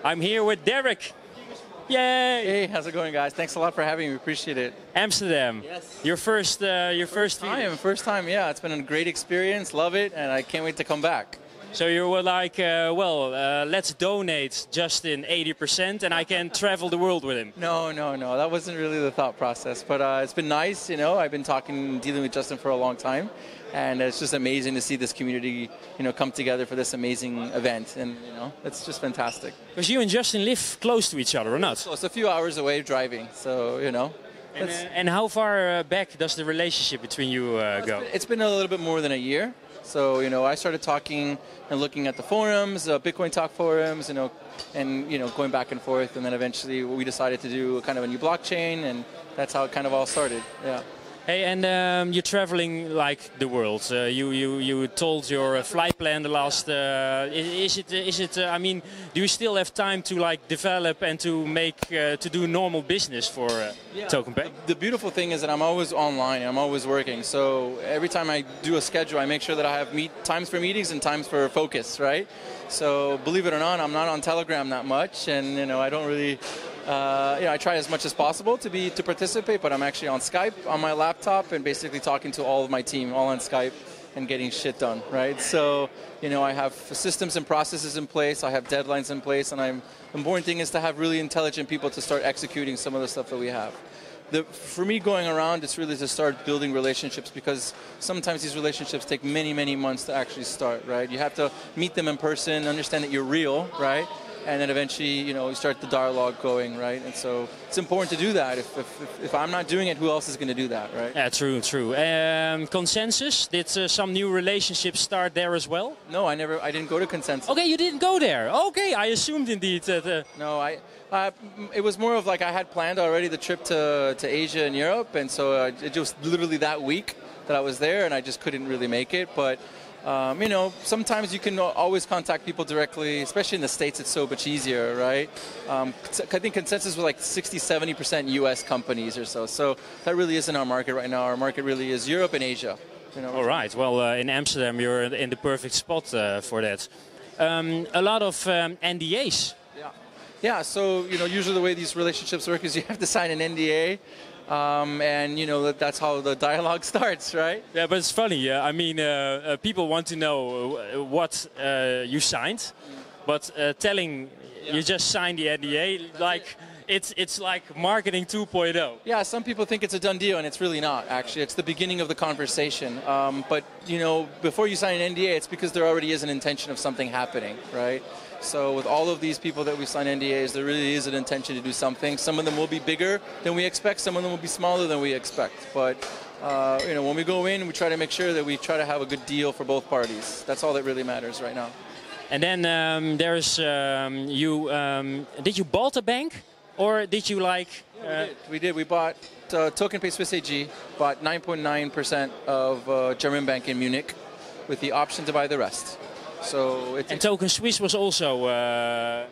I'm here with Derek. Yay! Hey, how's it going, guys? Thanks a lot for having me. We appreciate it. Amsterdam. Yes. Your first time. First time. Yeah, it's been a great experience. Love it, and I can't wait to come back. So you were like, let's donate Justin 80%, and I can travel the world with him. No. That wasn't really the thought process, but it's been nice. You know, I've been dealing with Justin for a long time, and it's just amazing to see this community, come together for this amazing event, and it's just fantastic. Because you and Justin live close to each other, or not? So it's a few hours away driving, so And how far back does the relationship between you go? It's been a little bit more than a year. So, I started talking and looking at the forums, Bitcoin Talk forums, and, going back and forth. And then eventually we decided to do kind of a new blockchain, and that's how it kind of all started. Yeah. Hey, and you're traveling like the world. You told your flight plan the last. Is it? I mean, do you still have time to develop and to do normal business for Tokenpay? The beautiful thing is that I'm always online. I'm always working. So every time I do a schedule, I make sure that I have times for meetings and times for focus. Right. So believe it or not, I'm not on Telegram that much, and I don't really. I try as much as possible to participate, but I'm actually on Skype on my laptop and basically talking to all of my team, all on Skype, and getting shit done, right? So, I have systems and processes in place, I have deadlines in place, and the important thing is to have really intelligent people to start executing some of the stuff that we have. For me, going around, it's really to start building relationships, because sometimes these relationships take many, many months to actually start, right? You have to meet them in person, understand that you're real, right? And then eventually, you start the dialogue going, right? And so it's important to do that. If I'm not doing it, who else is going to do that, right? Yeah, true. Consensus, did some new relationships start there as well? No, I didn't go to Consensus. Okay, you didn't go there. Okay, I assumed indeed that... No, it was more of like I had planned already the trip to Asia and Europe, and so it was literally that week that I was there, and I just couldn't really make it, but... sometimes you can always contact people directly, especially in the States, it's so much easier, right? I think Consensus was like 60-70% US companies or so. So that really isn't our market right now. Our market really is Europe and Asia. All right. Well, in Amsterdam, you're in the perfect spot for that. A lot of NDAs. Yeah, so, usually the way these relationships work is you have to sign an NDA. And that's how the dialogue starts, right? Yeah, but it's funny. I mean, people want to know what you signed, but telling you just signed the NDA, like it's like marketing 2.0. Yeah, some people think it's a done deal, and it's really not. Actually, it's the beginning of the conversation. But before you sign an NDA, it's because there already is an intention of something happening, right? So with all of these people that we sign NDAs, there really is an intention to do something. Some of them will be bigger than we expect. Some of them will be smaller than we expect. But when we go in, we try to make sure that we try to have a good deal for both parties. That's all that really matters right now. And then there's did you bought a bank, or did you like? Yeah, we did. We bought Tokenpay Swiss AG. Bought 9.9% of German bank in Munich, with the option to buy the rest. So and Token Swiss was also...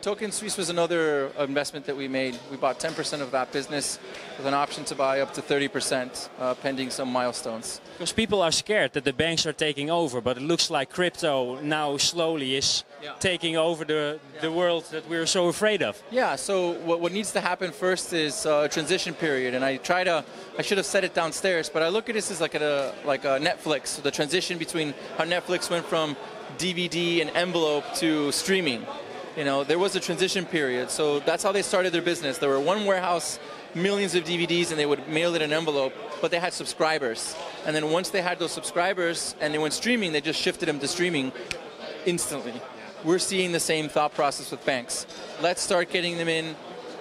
Token Swiss was another investment that we made. We bought 10% of that business with an option to buy up to 30% pending some milestones. Because people are scared that the banks are taking over, but it looks like crypto now slowly is taking over the world that we're so afraid of. Yeah, so what needs to happen first is a transition period, and I should have said it downstairs, but I look at this as like a Netflix, so the transition between how Netflix went from DVD and envelope to streaming. There was a transition period, so that's how they started their business. There were one warehouse, millions of DVDs, and they would mail it in an envelope, but they had subscribers. And then once they had those subscribers and they went streaming, they just shifted them to streaming instantly. We're seeing the same thought process with banks. Let's start getting them in,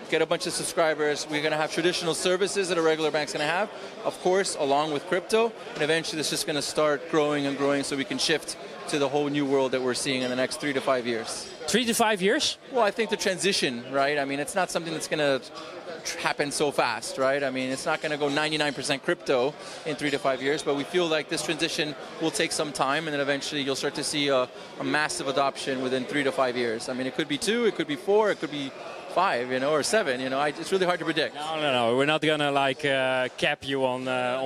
get a bunch of subscribers. We're going to have traditional services that a regular bank's going to have, of course, along with crypto, and eventually it's just going to start growing and growing so we can shift to the whole new world that we're seeing in the next 3 to 5 years. 3 to 5 years? Well, I think the transition, right? I mean, it's not something that's going to happen so fast, right? I mean, it's not going to go 99% crypto in 3 to 5 years, but we feel like this transition will take some time, and then eventually you'll start to see a massive adoption within 3 to 5 years. I mean, it could be 2, it could be 4, it could be 5, or 7. It's really hard to predict. No. We're not gonna cap you on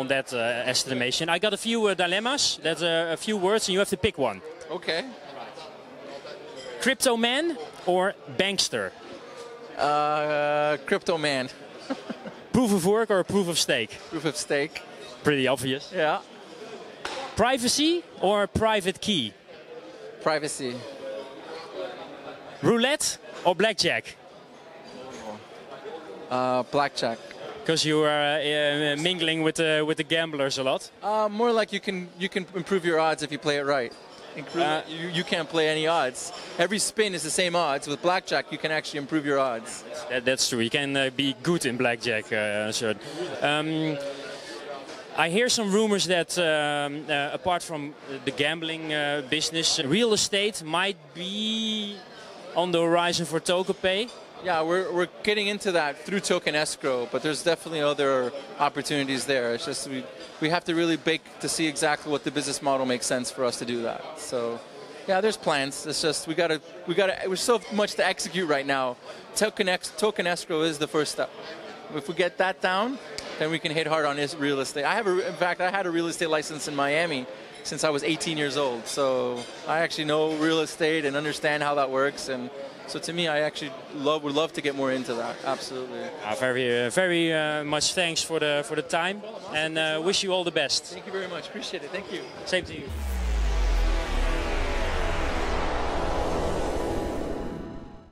that estimation. I got a few dilemmas. That's a few words, and you have to pick one. Okay. Crypto man or bankster? Crypto man. Proof of work or proof of stake? Proof of stake. Pretty obvious. Yeah. Privacy or private key? Privacy. Roulette or blackjack? Blackjack. Because you are mingling with the gamblers a lot. More like you can improve your odds if you play it right. You can't play any odds. Every spin is the same odds. With blackjack, you can actually improve your odds. That's true. You can be good in blackjack. I hear some rumors that apart from the gambling business, real estate might be on the horizon for Tokenpay. Yeah, we're getting into that through token escrow, but there's definitely other opportunities there. It's just we have to really bake to see exactly what the business model makes sense for us to do that. So, yeah, there's plans. It's just we're so much to execute right now. Token escrow is the first step. If we get that down, then we can hit hard on real estate. In fact, I had a real estate license in Miami since I was 18 years old. So I actually know real estate and understand how that works. And so to me, I actually would love to get more into that. Absolutely. Very much thanks for the time, and wish you all the best. Thank you very much. Appreciate it. Thank you. Same to you.